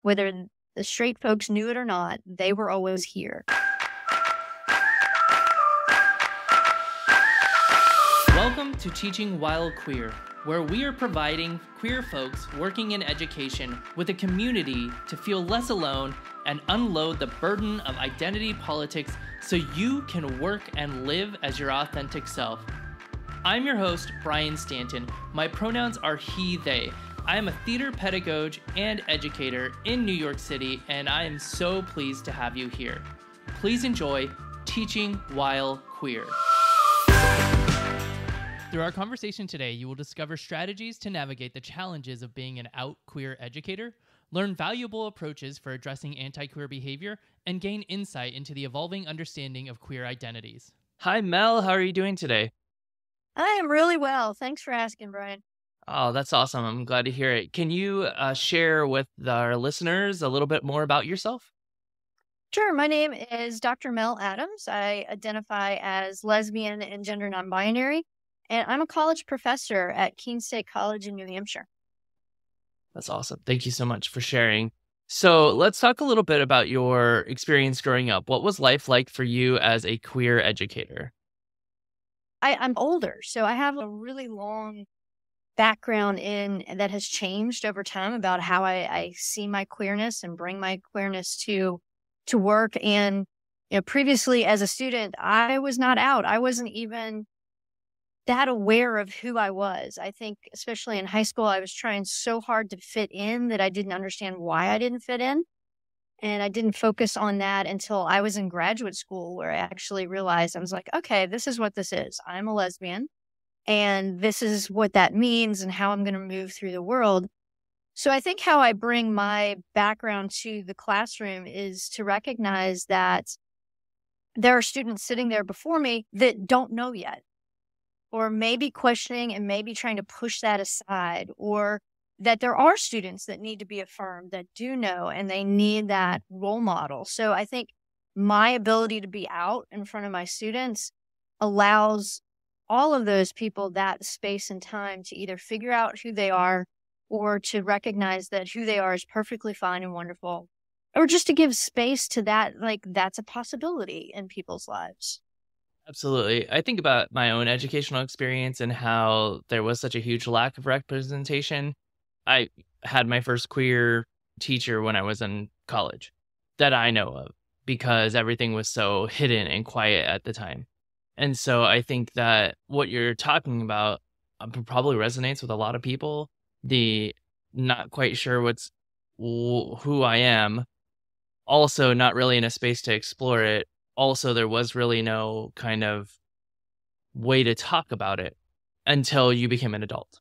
Whether the straight folks knew it or not, they were always here. Welcome to Teaching While Queer, where we are providing queer folks working in education with a community to feel less alone and unload the burden of identity politics so you can work and live as your authentic self. I'm your host, Brian Stanton. My pronouns are he, they. I am a theater pedagogue and educator in New York City, and I am so pleased to have you here. Please enjoy Teaching While Queer. Through our conversation today, you will discover strategies to navigate the challenges of being an out queer educator, learn valuable approaches for addressing anti-queer behavior, and gain insight into the evolving understanding of queer identities. Hi, Mel. How are you doing today? I am really well. Thanks for asking, Brian. Oh, that's awesome. I'm glad to hear it. Can you share with our listeners a little bit more about yourself? Sure. My name is Dr. Mel Adams. I identify as lesbian and gender non-binary, and I'm a college professor at Keene State College in New Hampshire. That's awesome. Thank you so much for sharing. So let's talk a little bit about your experience growing up. What was life like for you as a queer educator? I'm older, so I have a really long background that has changed over time about how I see my queerness and bring my queerness to work. And previously as a student, I was not out. I wasn't even that aware of who I was. I think especially in high school, I was trying so hard to fit in that I didn't understand why I didn't fit in. And I didn't focus on that until I was in graduate school, where I actually realized I was like, okay, this is what this is. I'm a lesbian, and this is what that means and how I'm going to move through the world. So I think how I bring my background to the classroom is to recognize that there are students sitting there before me that don't know yet, or maybe questioning and maybe trying to push that aside, or that there are students that need to be affirmed that do know, and they need that role model. So I think my ability to be out in front of my students allows all of those people that space and time to either figure out who they are or to recognize that who they are is perfectly fine and wonderful, or just to give space to that, like that's a possibility in people's lives. Absolutely. I think about my own educational experience and how there was such a huge lack of representation. I had my first queer teacher when I was in college that I know of, because everything was so hidden and quiet at the time. And so I think that what you're talking about probably resonates with a lot of people. The not quite sure who I am, also not really in a space to explore it. Also, there was really no kind of way to talk about it until you became an adult.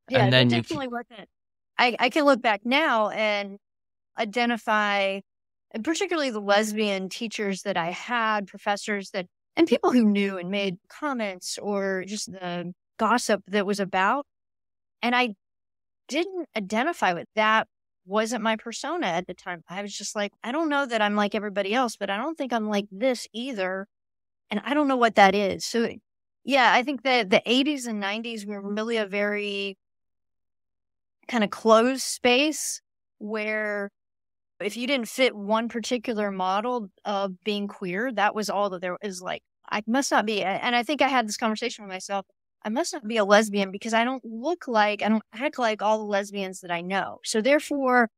Yeah, and then it definitely wasn't. I can look back now and identify, and particularly the lesbian teachers that I had, professors and people who knew and made comments, or just the gossip that was about. And I didn't identify with that. Wasn't my persona at the time. I was just like, I don't know that I'm like everybody else, but I don't think I'm like this either. And I don't know what that is. So yeah, I think that the 80s and 90s were really a very kind of closed space where if you didn't fit one particular model of being queer, that was all that there is. Like, I must not be. And I think I had this conversation with myself. I must not be a lesbian because I don't act like all the lesbians that I know. So therefore,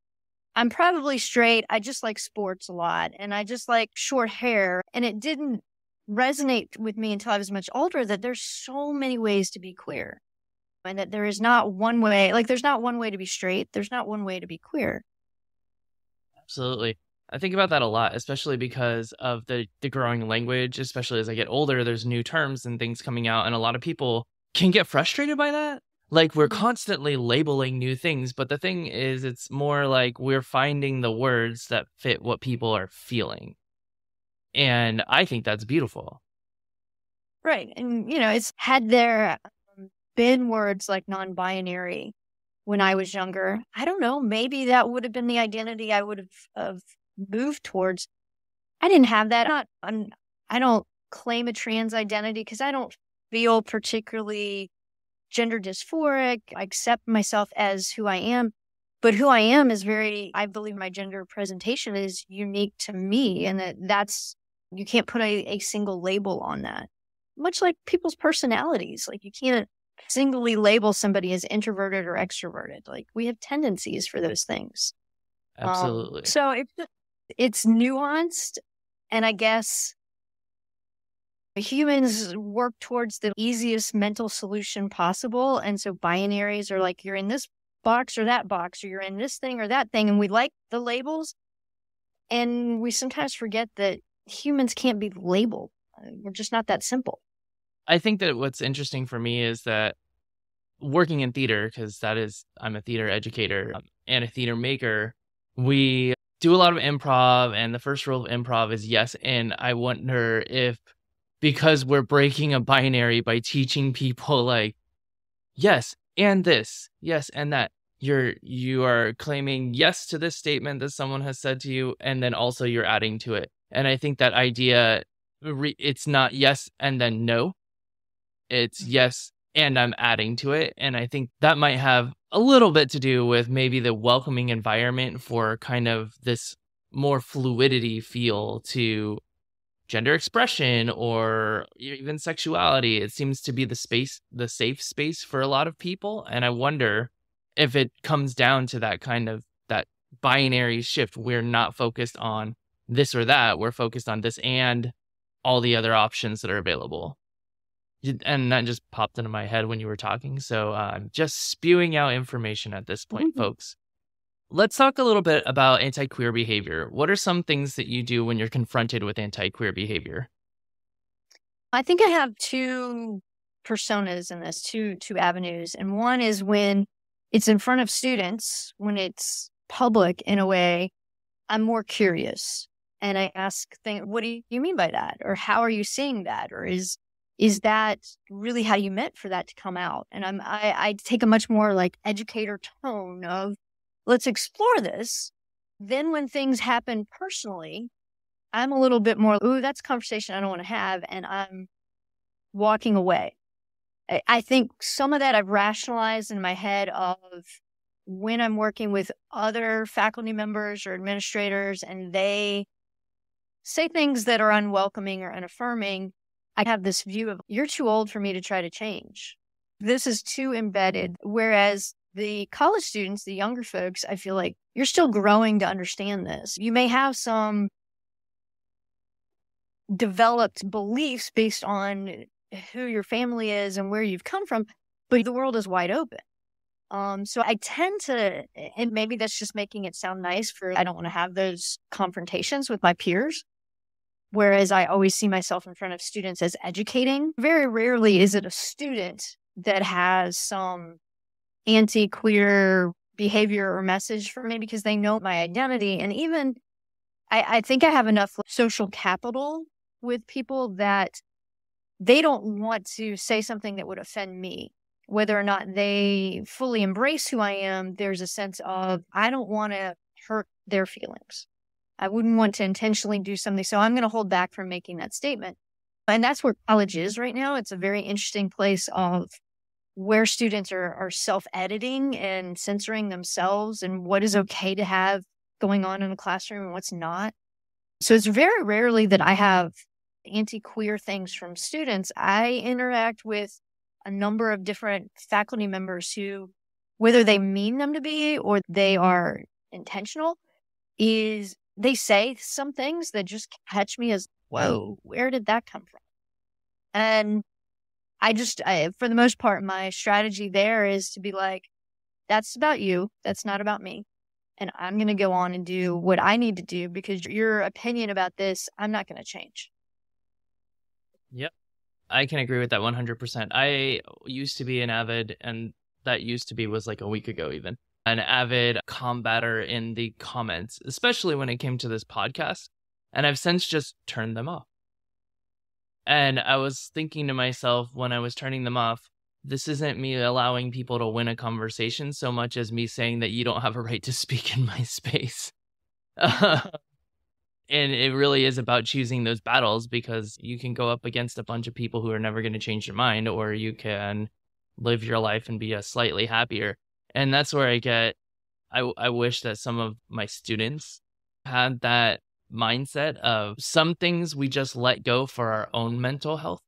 I'm probably straight. I just like sports a lot, and I just like short hair. And it didn't resonate with me until I was much older that there's so many ways to be queer, and that there is not one way. Like, there's not one way to be straight. There's not one way to be queer. Absolutely. I think about that a lot, especially because of the growing language. Especially as I get older, there's new terms and things coming out, and a lot of people can get frustrated by that. Like, we're constantly labeling new things, but the thing is, it's more like we're finding the words that fit what people are feeling. And I think that's beautiful. Right. And, it's had there been words like non-binary when I was younger, I don't know, maybe that would have been the identity I would have moved towards. I didn't have that. I don't claim a trans identity because I don't feel particularly gender dysphoric. I accept myself as who I am. But who I am is I believe my gender presentation is unique to me, and you can't put a single label on that. Much like people's personalities, like you can't singly label somebody as introverted or extroverted. Like we have tendencies for those things. Absolutely. So it's nuanced, and I guess humans work towards the easiest mental solution possible. And so binaries are like, you're in this box or that box, or you're in this thing or that thing. And we like the labels. And we sometimes forget that humans can't be labeled. We're just not that simple. I think that what's interesting for me is that working in theater, because I'm a theater educator and a theater maker, we do a lot of improv, and the first rule of improv is yes. And I wonder if, because we're breaking a binary by teaching people like, yes, and this, yes, and that, you are claiming yes to this statement that someone has said to you, and then also you're adding to it. And I think that idea, it's not yes and then no. It's yes, and I'm adding to it. And I think that might have a little bit to do with maybe the welcoming environment for kind of this more fluidity feel to gender expression or even sexuality. It seems to be the safe space for a lot of people. And I wonder if it comes down to that binary shift. We're not focused on this or that. We're focused on this and all the other options that are available. And that just popped into my head when you were talking. So I'm just spewing out information at this point, folks. Let's talk a little bit about anti-queer behavior. What are some things that you do when you're confronted with anti-queer behavior? I think I have two personas in this, two avenues. And one is when it's in front of students, when it's public in a way, I'm more curious. And I ask things, what do you mean by that? Or how are you seeing that? Or is that really how you meant for that to come out? And I take a much more like educator tone of, let's explore this. Then when things happen personally, I'm a little bit more, ooh, that's a conversation I don't want to have. And I'm walking away. I think some of that I've rationalized in my head of when I'm working with other faculty members or administrators and they say things that are unwelcoming or unaffirming. I have this view of, you're too old for me to try to change. This is too embedded. Whereas the college students, the younger folks, I feel like you're still growing to understand this. You may have some developed beliefs based on who your family is and where you've come from, but the world is wide open. So I tend to, and maybe that's just making it sound nice I don't want to have those confrontations with my peers. Whereas I always see myself in front of students as educating. Very rarely is it a student that has some anti-queer behavior or message for me because they know my identity. And even I think I have enough social capital with people that they don't want to say something that would offend me. Whether or not they fully embrace who I am, there's a sense of, I don't want to hurt their feelings. I wouldn't want to intentionally do something. So I'm going to hold back from making that statement. And that's where college is right now. It's a very interesting place of where students are self-editing and censoring themselves and what is okay to have going on in a classroom and what's not. So it's very rarely that I have anti-queer things from students. I interact with a number of different faculty members who, whether they mean them to be or they are intentional, is they say some things that just catch me as, whoa, where did that come from? And for the most part, my strategy there is to be like, that's about you. That's not about me. And I'm going to go on and do what I need to do because your opinion about this, I'm not going to change. Yep. I can agree with that 100%. I used to be an avid, and that used to be was like a week ago even, an avid combatter in the comments, especially when it came to this podcast. And I've since just turned them off. And I was thinking to myself when I was turning them off, this isn't me allowing people to win a conversation so much as me saying that you don't have a right to speak in my space. And it really is about choosing those battles because you can go up against a bunch of people who are never going to change your mind, or you can live your life and be slightly happier. And that's where I get I wish that some of my students had that mindset of some things we just let go for our own mental health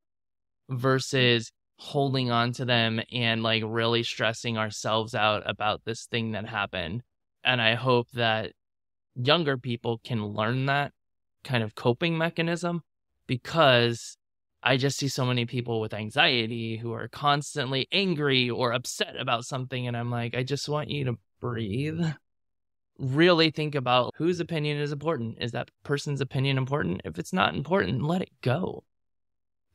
versus holding on to them and like really stressing ourselves out about this thing that happened. And I hope that younger people can learn that kind of coping mechanism, because I just see so many people with anxiety who are constantly angry or upset about something. And I'm like, I just want you to breathe. Really think about whose opinion is important. Is that person's opinion important? If it's not important, let it go.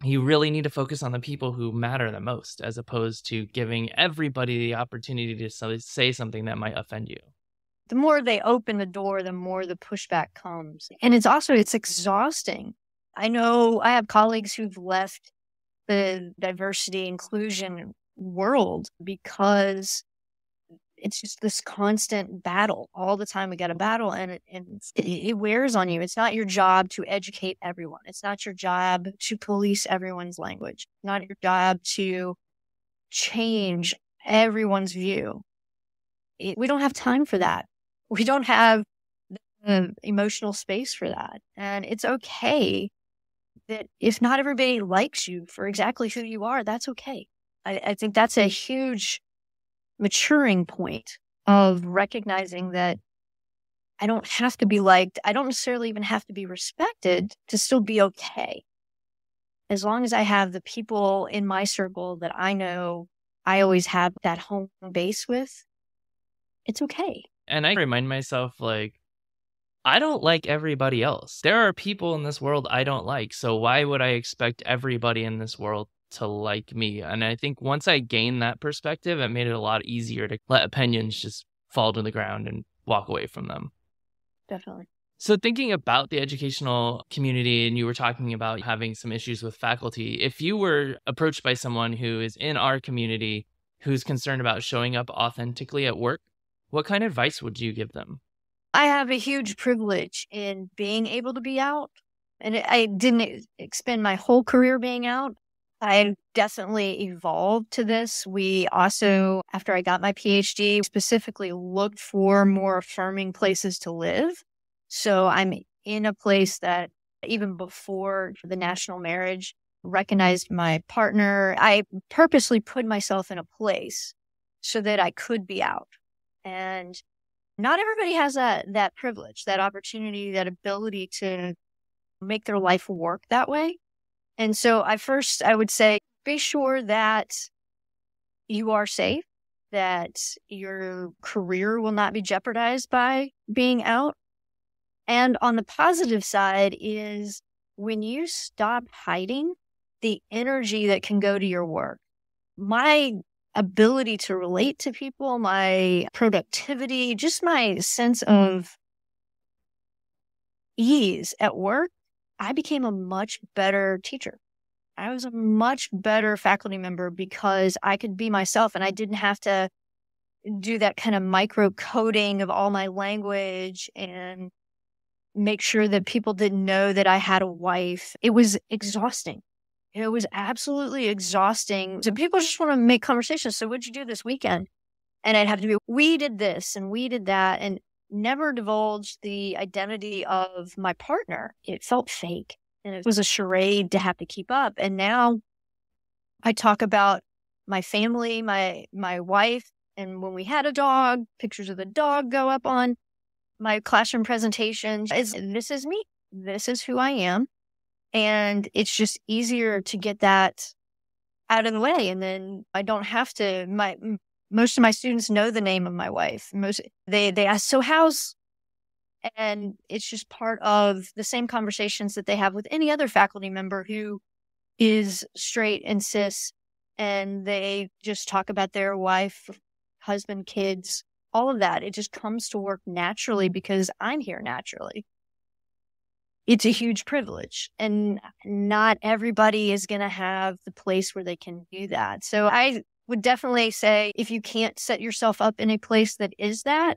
You really need to focus on the people who matter the most, as opposed to giving everybody the opportunity to say something that might offend you. The more they open the door, the more the pushback comes. And it's exhausting. I know I have colleagues who've left the diversity inclusion world because it's just this constant battle all the time. We got a battle, and it wears on you. It's not your job to educate everyone. It's not your job to police everyone's language. It's not your job to change everyone's view. We don't have time for that. We don't have the emotional space for that. And it's okay that if not everybody likes you for exactly who you are, that's okay. I think that's a huge maturing point of recognizing that I don't have to be liked. I don't necessarily even have to be respected to still be okay. As long as I have the people in my circle that I know I always have that home base with, it's okay. And I remind myself, like, I don't like everybody else. There are people in this world I don't like. So why would I expect everybody in this world to like me? And I think once I gained that perspective, it made it a lot easier to let opinions just fall to the ground and walk away from them. Definitely. So thinking about the educational community, and you were talking about having some issues with faculty, if you were approached by someone who is in our community who's concerned about showing up authentically at work, what kind of advice would you give them? I have a huge privilege in being able to be out. And I didn't spend my whole career being out. I definitely evolved to this. We also, after I got my PhD, specifically looked for more affirming places to live. So I'm in a place that even before the national marriage recognized my partner, I purposely put myself in a place so that I could be out. And not everybody has that privilege, that opportunity, that ability to make their life work that way. And so I would say, be sure that you are safe, that your career will not be jeopardized by being out. And on the positive side is when you stop hiding the energy that can go to your work. My ability to relate to people, my productivity, just my sense of ease at work, I became a much better teacher. I was a much better faculty member because I could be myself and I didn't have to do that kind of micro coding of all my language and make sure that people didn't know that I had a wife. It was exhausting. It was absolutely exhausting. So people just want to make conversations. So what'd you do this weekend? And I'd have to be, we did this and we did that, and never divulged the identity of my partner. It felt fake and it was a charade to have to keep up. And now I talk about my family, my wife, and when we had a dog, pictures of the dog go up on my classroom presentation. This is me. This is who I am. And it's just easier to get that out of the way. And then I don't have to, most of my students know the name of my wife. They ask, so how's, and it's just part of the same conversations that they have with any other faculty member who is straight and cis, and they just talk about their wife, husband, kids, all of that. It just comes to work naturally because I'm here naturally. It's a huge privilege, and not everybody is going to have the place where they can do that. So I would definitely say, if you can't set yourself up in a place that is that,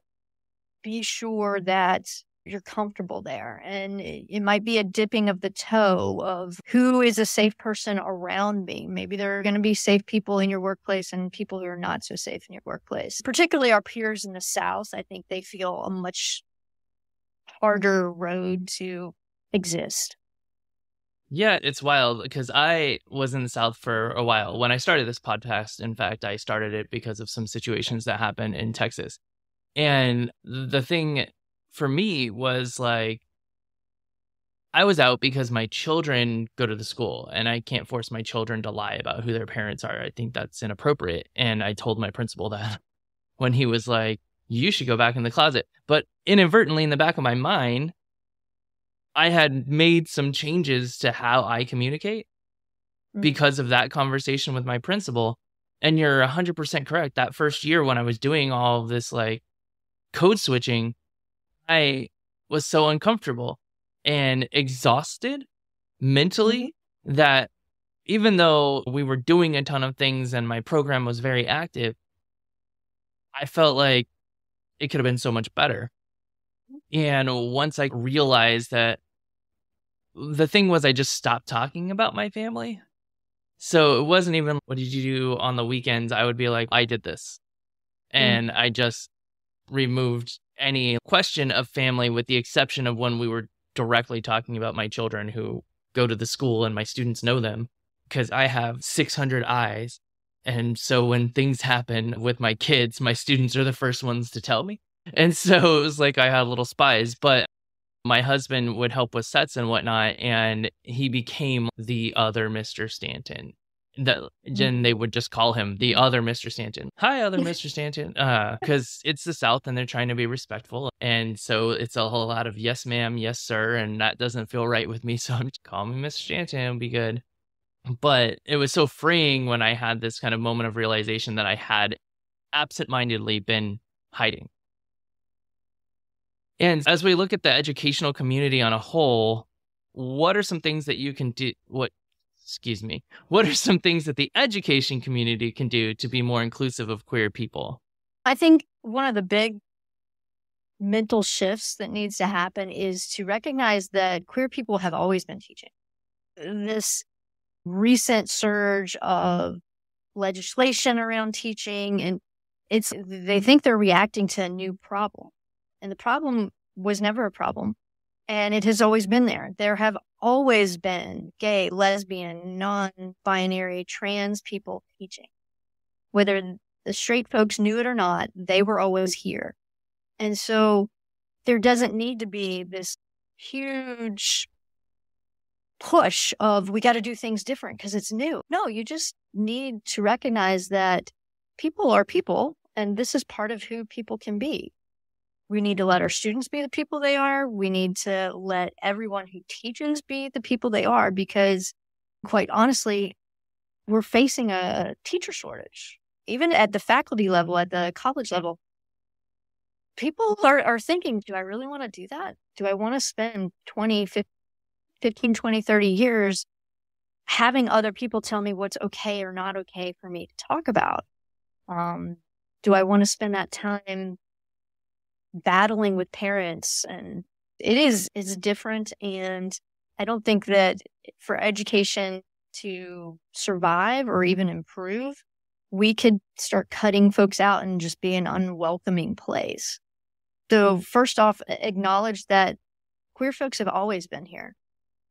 be sure that you're comfortable there. And it might be a dipping of the toe of who is a safe person around me. Maybe there are going to be safe people in your workplace and people who are not so safe in your workplace. Particularly our peers in the South, I think they feel a much harder road to exist. Yeah, it's wild because I was in the South for a while. When I started this podcast, in fact, I started it because of some situations that happened in Texas. And the thing for me was like, I was out because my children go to the school and I can't force my children to lie about who their parents are. I think that's inappropriate. And I told my principal that when he was like, you should go back in the closet. But inadvertently, in the back of my mind, I had made some changes to how I communicate because of that conversation with my principal. And you're 100% correct. That first year when I was doing all of this like code switching, I was so uncomfortable and exhausted mentally that even though we were doing a ton of things and my program was very active, I felt like it could have been so much better. And once I realized that the thing was, I just stopped talking about my family. So it wasn't even, what did you do on the weekends? I would be like, I did this. And I just removed any question of family with the exception of when we were directly talking about my children who go to the school and my students know them because I have 600 eyes. And so when things happen with my kids, my students are the first ones to tell me. And so it was like I had little spies, but my husband would help with sets and whatnot. And he became the other Mr. Stanton. Then they would just call him the other Mr. Stanton. Hi, other Mr. Stanton. Because it's the South and they're trying to be respectful. And so it's a whole lot of yes, ma'am, yes, sir. And that doesn't feel right with me. So I'm just call me Mr. Stanton. It'll be good. But it was so freeing when I had this kind of moment of realization that I had absentmindedly been hiding. And as we look at the educational community on a whole, what are some things that you can do? What are some things that the education community can do to be more inclusive of queer people? I think one of the big mental shifts that needs to happen is to recognize that queer people have always been teaching. This recent surge of legislation around teaching, and they think they're reacting to a new problem. And the problem was never a problem. And it has always been there. There have always been gay, lesbian, non-binary, trans people teaching. Whether the straight folks knew it or not, they were always here. And so there doesn't need to be this huge push of we got to do things different because it's new. No, you just need to recognize that people are people, and this is part of who people can be. We need to let our students be the people they are. We need to let everyone who teaches be the people they are because, quite honestly, we're facing a teacher shortage. Even at the faculty level, at the college level, people are thinking, do I really want to do that? Do I want to spend 15, 20, 30 years having other people tell me what's okay or not okay for me to talk about? Do I want to spend that time battling with parents? And it's different. And I don't think that for education to survive or even improve, we could start cutting folks out and just be an unwelcoming place. So first off, acknowledge that queer folks have always been here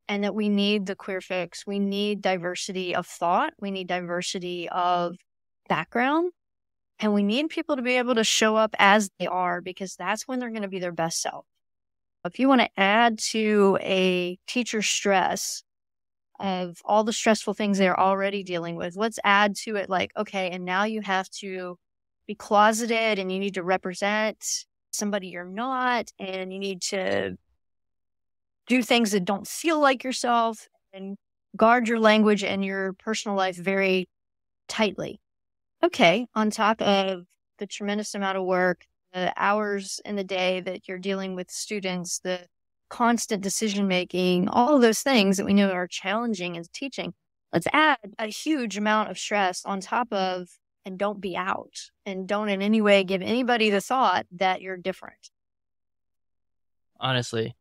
and that we need the queer folks. We need diversity of thought. We need diversity of background. And we need people to be able to show up as they are because that's when they're going to be their best self. If you want to add to a teacher's stress of all the stressful things they're already dealing with, let's add to it like, okay, and now you have to be closeted and you need to represent somebody you're not, and you need to do things that don't feel like yourself and guard your language and your personal life very tightly. Okay, on top of the tremendous amount of work, the hours in the day that you're dealing with students, the constant decision-making, all of those things that we know are challenging in teaching, let's add a huge amount of stress on top of, and don't be out, and don't in any way give anybody the thought that you're different. honestly.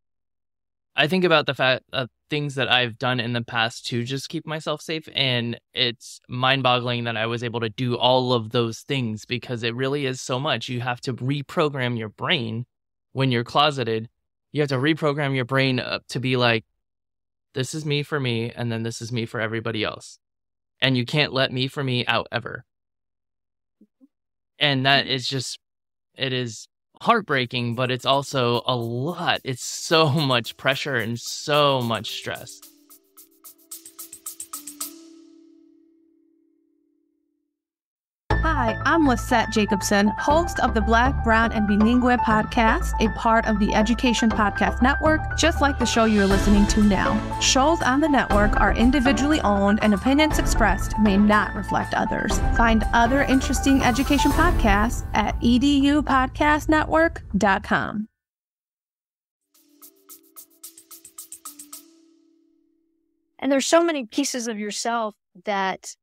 I think about the fact of things that I've done in the past to just keep myself safe. And it's mind boggling that I was able to do all of those things because it really is so much. You have to reprogram your brain when you're closeted. You have to reprogram your brain up to be like, this is me for me, and then this is me for everybody else. And you can't let me for me out ever. And that is just, it is heartbreaking, but it's also a lot. It's so much pressure and so much stress. Hi, I'm Lisette Jacobson, host of the Black, Brown, and Bilingue podcast, a part of the Education Podcast Network, just like the show you're listening to now. Shows on the network are individually owned and opinions expressed may not reflect others. Find other interesting education podcasts at edupodcastnetwork.com. And there's so many pieces of yourself that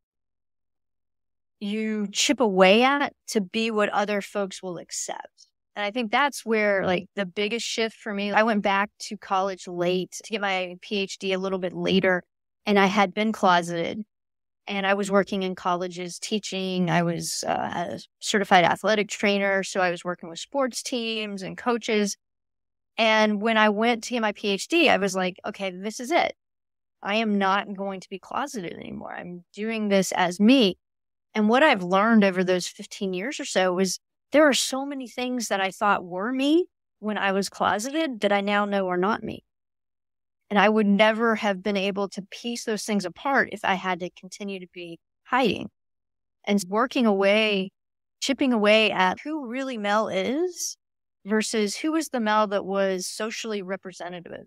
you chip away at to be what other folks will accept. And I think that's where like the biggest shift for me, I went back to college late to get my PhD a little bit later, and I had been closeted and I was working in colleges teaching. I was a certified athletic trainer. So I was working with sports teams and coaches. And when I went to get my PhD, I was like, okay, this is it. I am not going to be closeted anymore. I'm doing this as me. And what I've learned over those 15 years or so is there are so many things that I thought were me when I was closeted that I now know are not me. And I would never have been able to piece those things apart if I had to continue to be hiding. And working away, chipping away at who really Mel is versus who was the Mel that was socially representative,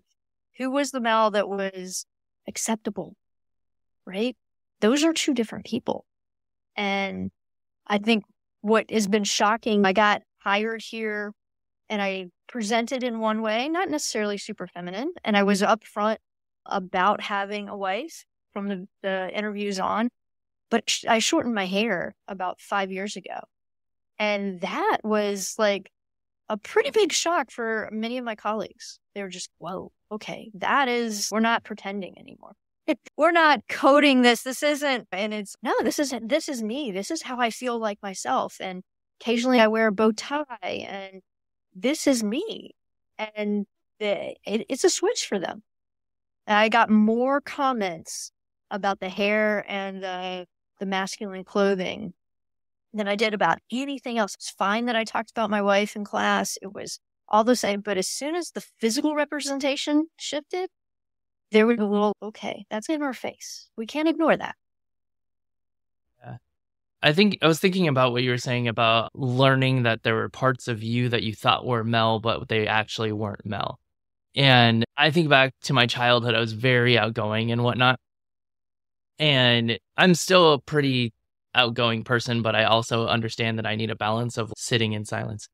who was the Mel that was acceptable, right? Those are two different people. And I think what has been shocking, I got hired here and I presented in one way, not necessarily super feminine. And I was upfront about having a wife from the interviews on, but I shortened my hair about 5 years ago. And that was like a pretty big shock for many of my colleagues. They were just, whoa, okay, we're not pretending anymore. We're not coding this. This isn't, and it's, no, this is me. This is how I feel like myself. And occasionally I wear a bow tie and this is me. And it's a switch for them. And I got more comments about the hair and the masculine clothing than I did about anything else. It's fine that I talked about my wife in class. It was all the same. But as soon as the physical representation shifted, there was a little, okay, that's in our face. We can't ignore that. Yeah. I was thinking about what you were saying about learning that there were parts of you that you thought were Mel, but they actually weren't Mel. And I think back to my childhood, I was very outgoing and whatnot. And I'm still a pretty outgoing person, but I also understand that I need a balance of sitting in silence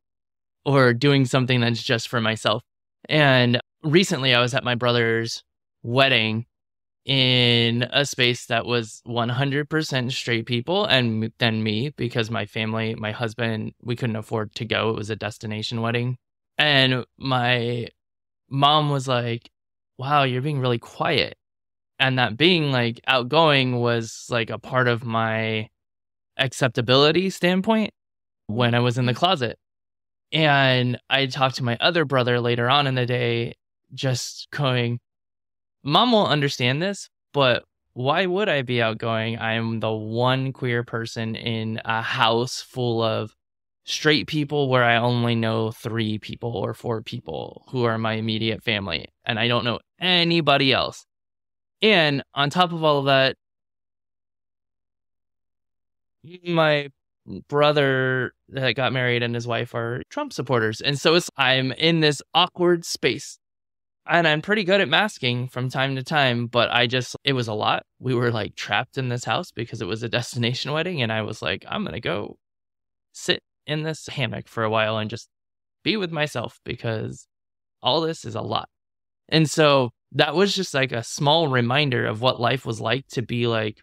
or doing something that's just for myself. And recently I was at my brother's wedding in a space that was 100% straight people and then me, because my family, my husband, we couldn't afford to go. It was a destination wedding. And my mom was like, wow, you're being really quiet. And that being like outgoing was like a part of my acceptability standpoint when I was in the closet. And I talked to my other brother later on in the day, just going, Mom won't understand this, but why would I be outgoing? I'm the one queer person in a house full of straight people where I only know 3 people or 4 people who are my immediate family, and I don't know anybody else. And on top of all of that, my brother that got married and his wife are Trump supporters. And so I'm in this awkward space. And I'm pretty good at masking from time to time, but it was a lot. We were like trapped in this house because it was a destination wedding. And I was like, I'm going to go sit in this hammock for a while and just be with myself because all this is a lot. And so that was just like a small reminder of what life was like to be like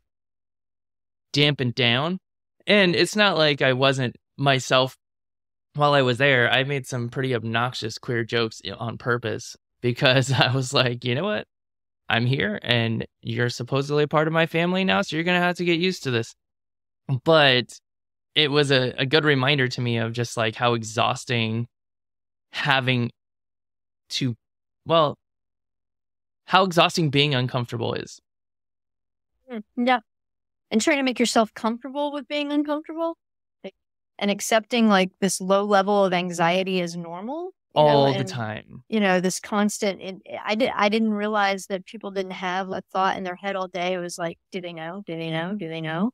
dampened down. And it's not like I wasn't myself while I was there, I made some pretty obnoxious queer jokes on purpose because I was like, you know what? I'm here and you're supposedly a part of my family now, so you're going to have to get used to this. But it was a good reminder to me of just like how exhausting having to, well, how exhausting being uncomfortable is. Yeah. And trying to make yourself comfortable with being uncomfortable and accepting like this low level of anxiety as normal. All the time. This constant, I didn't realize that people didn't have a thought in their head all day. It was like, do they know? Do they know? Do they know?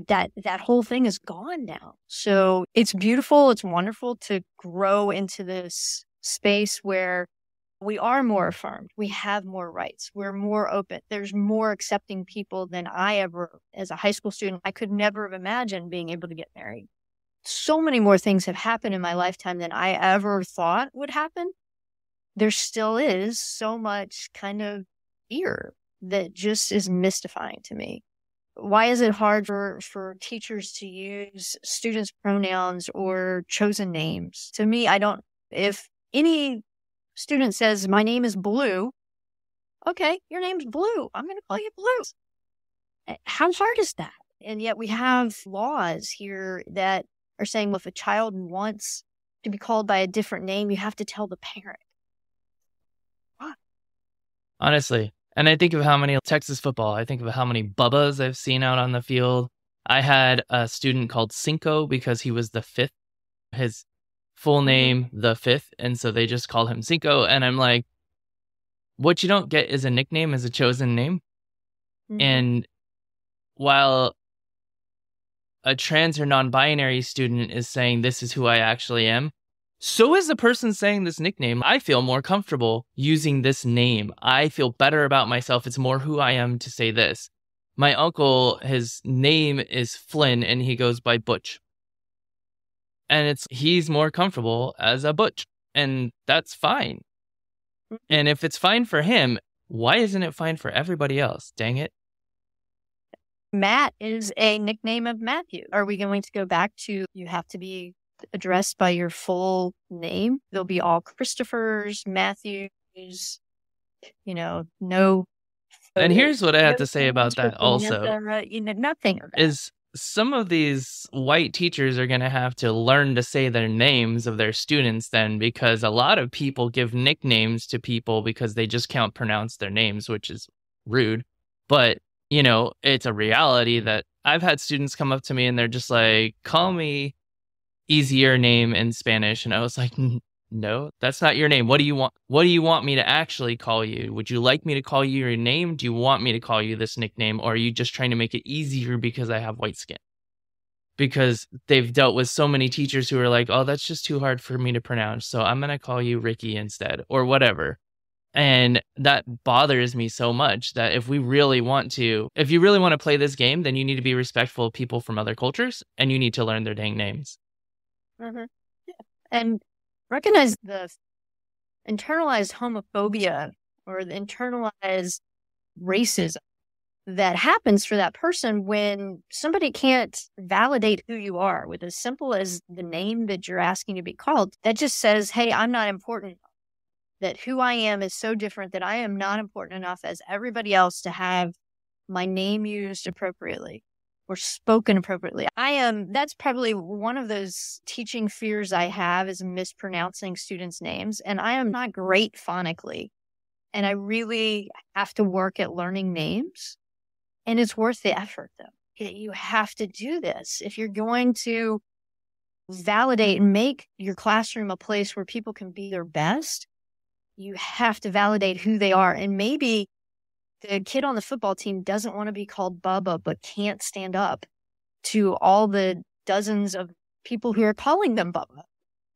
That whole thing is gone now. So it's beautiful. It's wonderful to grow into this space where we are more affirmed. We have more rights. We're more open. There's more accepting people than I ever, as a high school student, I could never have imagined being able to get married. So many more things have happened in my lifetime than I ever thought would happen. There still is so much kind of fear that just is mystifying to me. Why is it hard for teachers to use students' pronouns or chosen names? To me, if any student says, my name is Blue, okay, your name's Blue. I'm going to call you Blue. How hard is that? And yet we have laws here that are saying, well, if a child wants to be called by a different name, you have to tell the parent. What? Honestly. And I think of how many Texas football, I think of how many Bubbas I've seen out on the field. I had a student called Cinco because he was the fifth, his full name, the fifth. And so they just called him Cinco. And I'm like, what you don't get is a nickname as a chosen name. Mm-hmm. And while a trans or non-binary student is saying, this is who I actually am, so is the person saying this nickname. I feel more comfortable using this name. I feel better about myself. It's more who I am to say this. My uncle, his name is Flynn, and he goes by Butch. And he's more comfortable as a Butch, and that's fine. And if it's fine for him, why isn't it fine for everybody else? Dang it. Matt is a nickname of Matthew. Are we going to go back to you have to be addressed by your full name? There'll be all Christophers, Matthews, no. And here's what I have to say about that also. Nothing is some of these white teachers are going to have to learn to say their names of their students then, because a lot of people give nicknames to people because they just can't pronounce their names, which is rude. But, it's a reality that I've had students come up to me and they're just like, call me easier name in Spanish. And I was like, no, that's not your name. What do you want? What do you want me to actually call you? Would you like me to call you your name? Do you want me to call you this nickname? Or are you just trying to make it easier because I have white skin? Because they've dealt with so many teachers who are like, oh, that's just too hard for me to pronounce, so I'm going to call you Ricky instead, or whatever. And that bothers me so much that if you really want to play this game, then you need to be respectful of people from other cultures and you need to learn their dang names. Mm-hmm. Yeah. And recognize the internalized homophobia or the internalized racism that happens for that person when somebody can't validate who you are with as simple as the name that you're asking to be called. That just says, hey, I'm not important. That who I am is so different that I am not important enough as everybody else to have my name used appropriately or spoken appropriately. That's probably one of those teaching fears I have is mispronouncing students' names. And I am not great phonically. And I really have to work at learning names. And it's worth the effort, though. You have to do this. If you're going to validate and make your classroom a place where people can be their best, you have to validate who they are. And maybe the kid on the football team doesn't want to be called Bubba, but can't stand up to all the dozens of people who are calling them Bubba.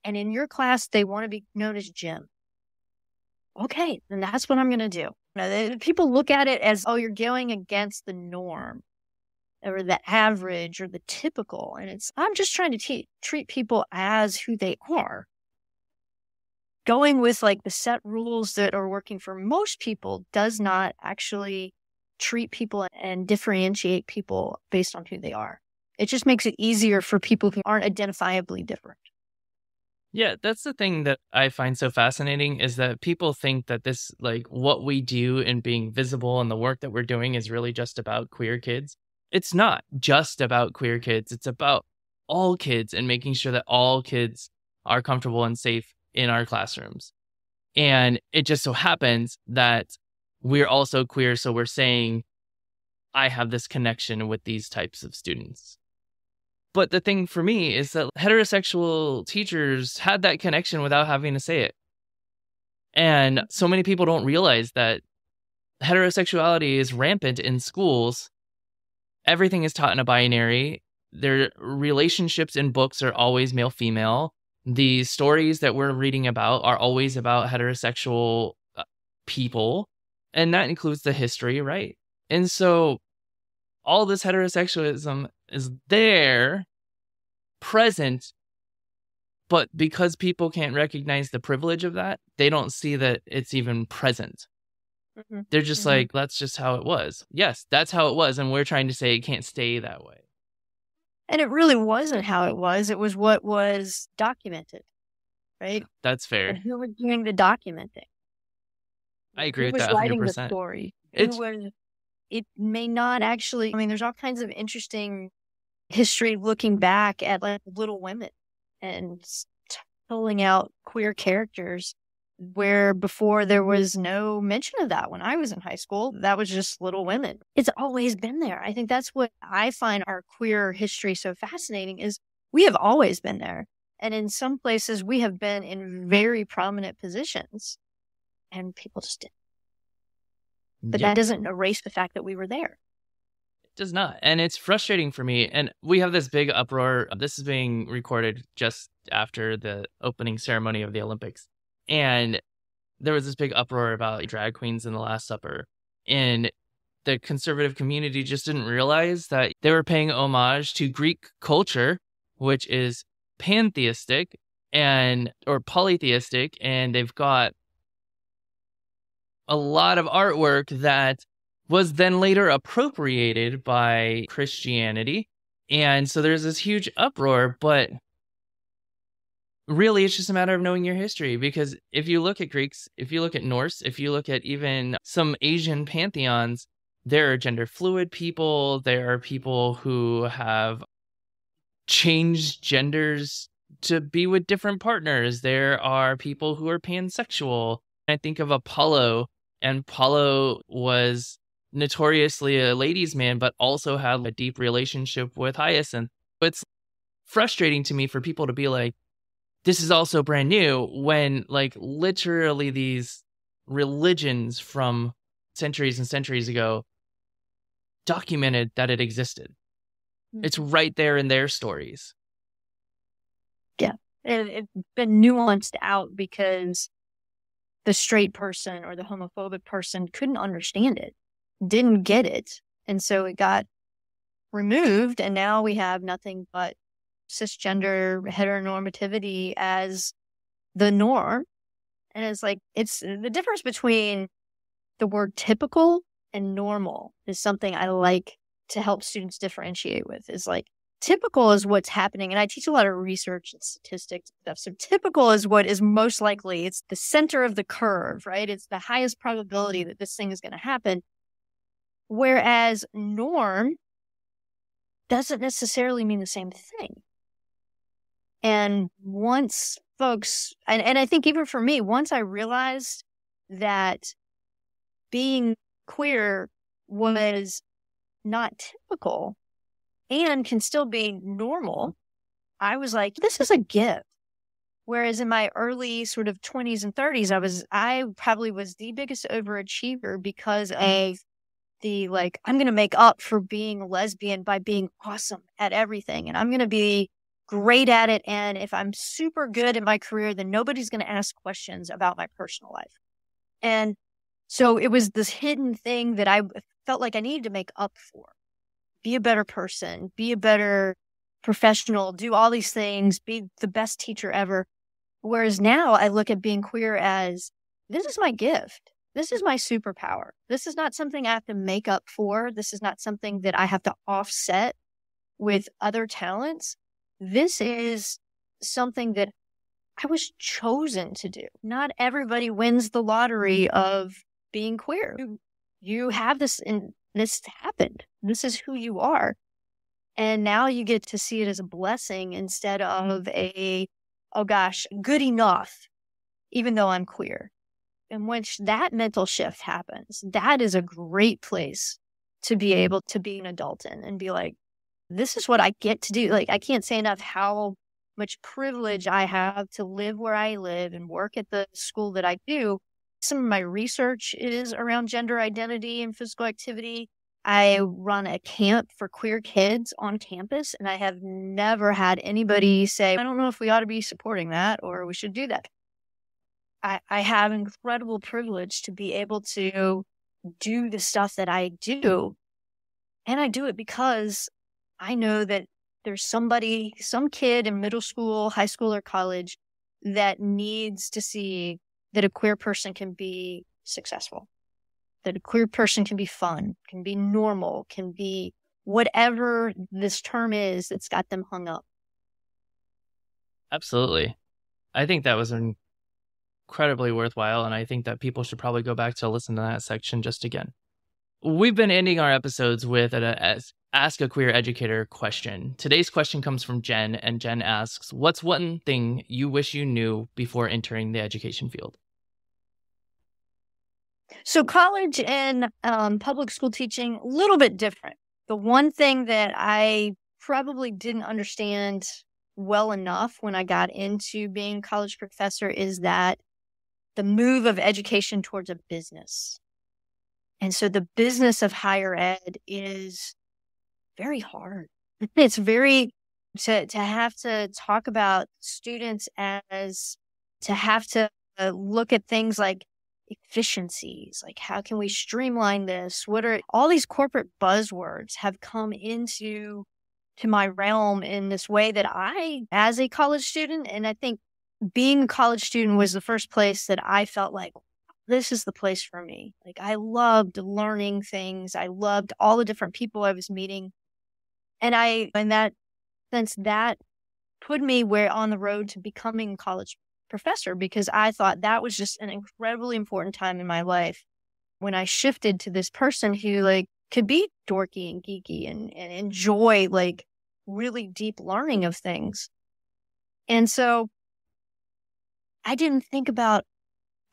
And in your class, they want to be known as Jim. Okay, then that's what I'm going to do. People look at it as, oh, you're going against the norm or the average or the typical. And I'm just trying to treat people as who they are. Going with like the set rules that are working for most people does not actually treat people and differentiate people based on who they are. It just makes it easier for people who aren't identifiably different. Yeah, that's the thing that I find so fascinating is that people think that this, like, what we do in being visible and the work that we're doing is really just about queer kids. It's not just about queer kids. It's about all kids and making sure that all kids are comfortable and safe in our classrooms. And it just so happens that we're also queer. So we're saying, I have this connection with these types of students. But the thing for me is that heterosexual teachers had that connection without having to say it. And so many people don't realize that heterosexuality is rampant in schools. Everything is taught in a binary. Their relationships in books are always male-female. The stories that we're reading about are always about heterosexual people. And that includes the history, right? And so all this heterosexualism is there, present, but because people can't recognize the privilege of that, they don't see that it's even present. Mm-hmm. They're just like, that's just how it was. Yes, that's how it was. And we're trying to say it can't stay that way. And it really wasn't how it was. It was what was documented, right? That's fair. And who was doing the documenting? I agree with that 100%. Who was writing the story? It may not actually, I mean, there's all kinds of interesting history looking back at like Little Women and pulling out queer characters where before there was no mention of that. When I was in high school, that was just Little Women. It's always been there. I think that's what I find our queer history so fascinating is we have always been there. And in some places we have been in very prominent positions and people just didn't. But that doesn't erase the fact that we were there. It does not. And it's frustrating for me. And we have this big uproar. This is being recorded just after the opening ceremony of the Olympics. And there was this big uproar about drag queens in the Last Supper. And the conservative community just didn't realize that they were paying homage to Greek culture, which is pantheistic or polytheistic. And they've got a lot of artwork that was then later appropriated by Christianity. And so there's this huge uproar, but really it's just a matter of knowing your history. Because if you look at Greeks, if you look at Norse, if you look at even some Asian pantheons, there are gender fluid people. There are people who have changed genders to be with different partners. There are people who are pansexual. I think of Apollo. And Apollo was notoriously a ladies' man, but also had a deep relationship with Hyacinth. It's frustrating to me for people to be like, this is also brand new, when like literally these religions from centuries and centuries ago documented that it existed. Mm-hmm. It's right there in their stories. Yeah. It's been nuanced out because the straight person or the homophobic person couldn't understand it, didn't get it. And so it got removed. And now we have nothing but cisgender heteronormativity as the norm. And it's like, it's the difference between the word typical and normal is something I like to help students differentiate with. Is like, typical is what's happening. And I teach a lot of research and statistics and stuff. So typical is what is most likely. It's the center of the curve, right? It's the highest probability that this thing is going to happen. Whereas norm doesn't necessarily mean the same thing. And once folks, and I think even for me, once I realized that being queer was not typical and can still be normal, I was like, this is a gift. Whereas in my early sort of 20s and 30s, I probably was the biggest overachiever because of the like, I'm going to make up for being a lesbian by being awesome at everything. And I'm going to be great at it. And if I'm super good in my career, then nobody's going to ask questions about my personal life. And so it was this hidden thing that I felt like I needed to make up for. Be a better person, be a better professional, do all these things, be the best teacher ever. Whereas now I look at being queer as, this is my gift. This is my superpower. This is not something I have to make up for. This is not something that I have to offset with other talents, this is something that I was chosen to do. Not everybody wins the lottery of being queer. You have this, and this happened. This is who you are. And now you get to see it as a blessing instead of oh gosh, good enough, even though I'm queer. In which that mental shift happens, that is a great place to be able to be an adult in and be like, this is what I get to do. Like, I can't say enough how much privilege I have to live where I live and work at the school that I do. Some of my research is around gender identity and physical activity. I run a camp for queer kids on campus, and I have never had anybody say, I don't know if we ought to be supporting that or we should do that. I have incredible privilege to be able to do the stuff that I do. And I do it because I know that there's some kid in middle school, high school, or college that needs to see that a queer person can be successful, that a queer person can be fun, can be normal, can be whatever this term is that's got them hung up. Absolutely. I think that was incredibly worthwhile, and I think that people should probably go back to listen to that section just again. We've been ending our episodes with an Ask a Queer Educator question. Today's question comes from Jen, and Jen asks, what's one thing you wish you knew before entering the education field? So college and public school teaching, a little bit different. The one thing that I probably didn't understand well enough when I got into being a college professor is that the move of education towards a business. And so the business of higher ed is very hard. It's very, to have to talk about students as, to have to look at things like efficiencies, like how can we streamline this? What are all these corporate buzzwords have come into my realm in this way that I, as a college student, and I think being a college student was the first place that I felt like, this is the place for me. Like, I loved learning things. I loved all the different people I was meeting. And in that sense, that put me on the road to becoming a college professor, because I thought that was just an incredibly important time in my life when I shifted to this person who like could be dorky and geeky and enjoy like really deep learning of things. And so I didn't think about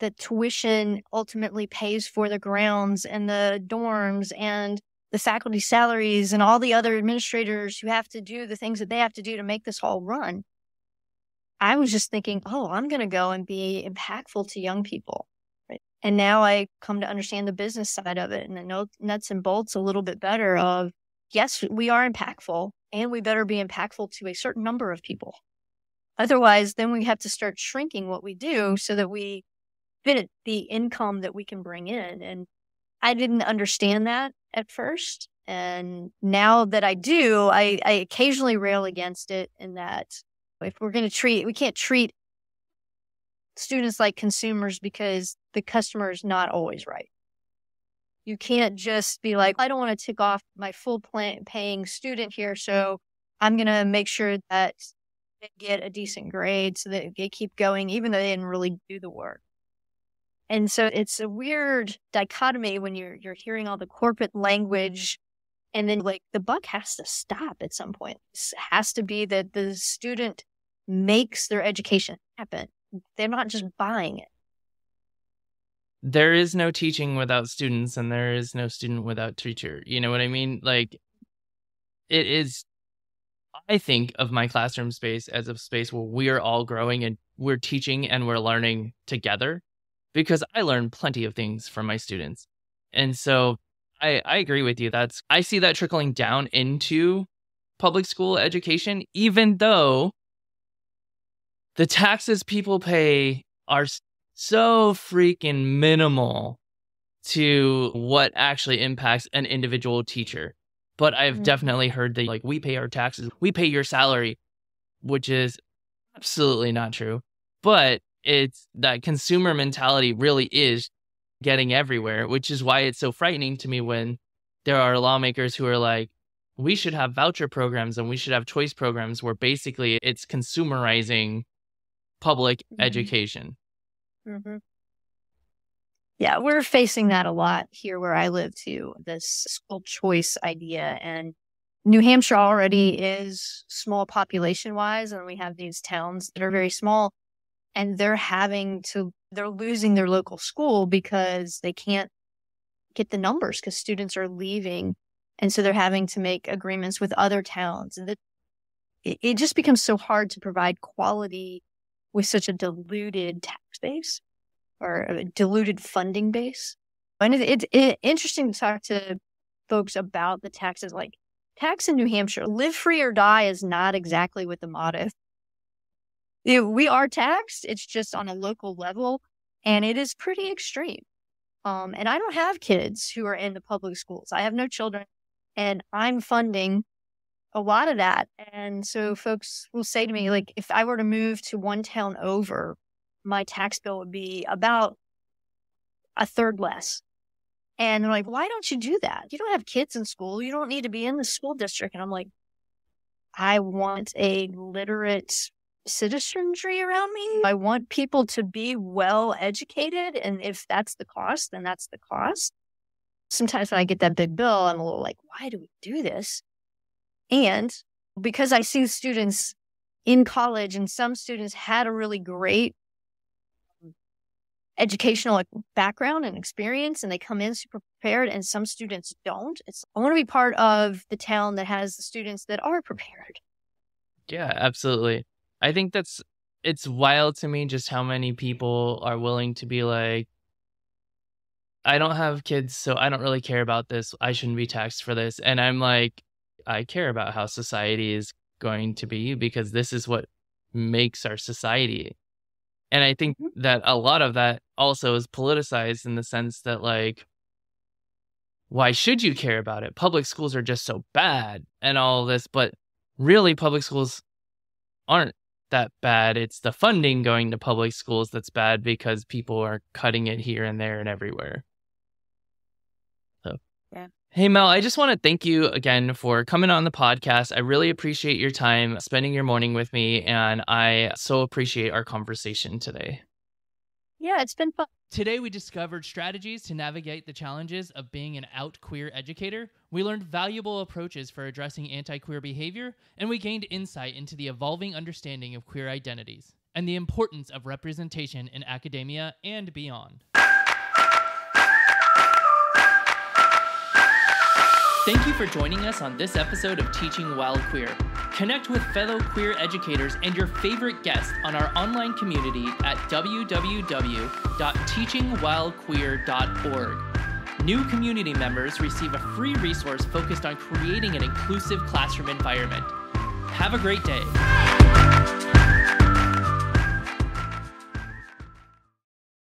that tuition ultimately pays for the grounds and the dorms and the faculty salaries and all the other administrators who have to do the things that they have to do to make this all run. I was just thinking, oh, I'm going to go and be impactful to young people. Right? And now I come to understand the business side of it and the nuts and bolts a little bit better of, yes, we are impactful and we better be impactful to a certain number of people. Otherwise, then we have to start shrinking what we do so that we fit the income that we can bring in. And I didn't understand that at first. And now that I do, I occasionally rail against it in that if we're going to we can't treat students like consumers because the customer is not always right. You can't just be like, I don't want to tick off my full paying student here, so I'm going to make sure that they get a decent grade so that they keep going, even though they didn't really do the work. And so it's a weird dichotomy when you're hearing all the corporate language, and then like the buck has to stop at some point. It has to be that the student makes their education happen. They're not just buying it. There is no teaching without students, and there is no student without teacher. You know what I mean? Like, it is, I think of my classroom space as a space where we are all growing and we're teaching and we're learning together, because I learn plenty of things from my students. And so I agree with you. I see that trickling down into public school education, even though the taxes people pay are so freaking minimal to what actually impacts an individual teacher. But I've definitely heard that, like, we pay our taxes, we pay your salary, which is absolutely not true. But it's that consumer mentality really is getting everywhere, which is why it's so frightening to me when there are lawmakers who are like, we should have voucher programs and we should have choice programs where basically it's consumerizing public education. Mm-hmm. Yeah, we're facing that a lot here where I live too, this school choice idea. And New Hampshire already is small population wise, and we have these towns that are very small, and they're losing their local school because they can't get the numbers because students are leaving. And so they're having to make agreements with other towns. And it just becomes so hard to provide quality with such a diluted tax base or a diluted funding base. And it's interesting to talk to folks about the taxes. Like, tax in New Hampshire, live free or die is not exactly what the motto. We are taxed. It's just on a local level, and it is pretty extreme. And I don't have kids who are in the public schools. I have no children, and I'm funding a lot of that. And so folks will say to me, like, if I were to move to one town over, my tax bill would be about a third less. And they're like, why don't you do that? You don't have kids in school. You don't need to be in the school district. And I'm like, I want a literate citizenry around me. I want people to be well educated. And if that's the cost, then that's the cost. Sometimes when I get that big bill, I'm a little like, why do we do this? And because I see students in college, and some students had a really great educational background and experience, and they come in super prepared, and some students don't. I want to be part of the town that has the students that are prepared. Yeah, absolutely. I think it's wild to me just how many people are willing to be like, I don't have kids, so I don't really care about this. I shouldn't be taxed for this. And I'm like, I care about how society is going to be, because this is what makes our society. And I think that a lot of that also is politicized in the sense that, like, why should you care about it? Public schools are just so bad and all this, but really public schools aren't that bad. It's the funding going to public schools that's bad, because people are cutting it here and there and everywhere. So, yeah. Hey, Mel, I just want to thank you again for coming on the podcast. I really appreciate your time spending your morning with me, and I so appreciate our conversation today. Yeah, it's been fun. Today, we discovered strategies to navigate the challenges of being an out queer educator. We learned valuable approaches for addressing anti-queer behavior, and we gained insight into the evolving understanding of queer identities and the importance of representation in academia and beyond. Thank you for joining us on this episode of Teaching While Queer. Connect with fellow queer educators and your favorite guests on our online community at www.teachingwhilequeer.org. New community members receive a free resource focused on creating an inclusive classroom environment. Have a great day.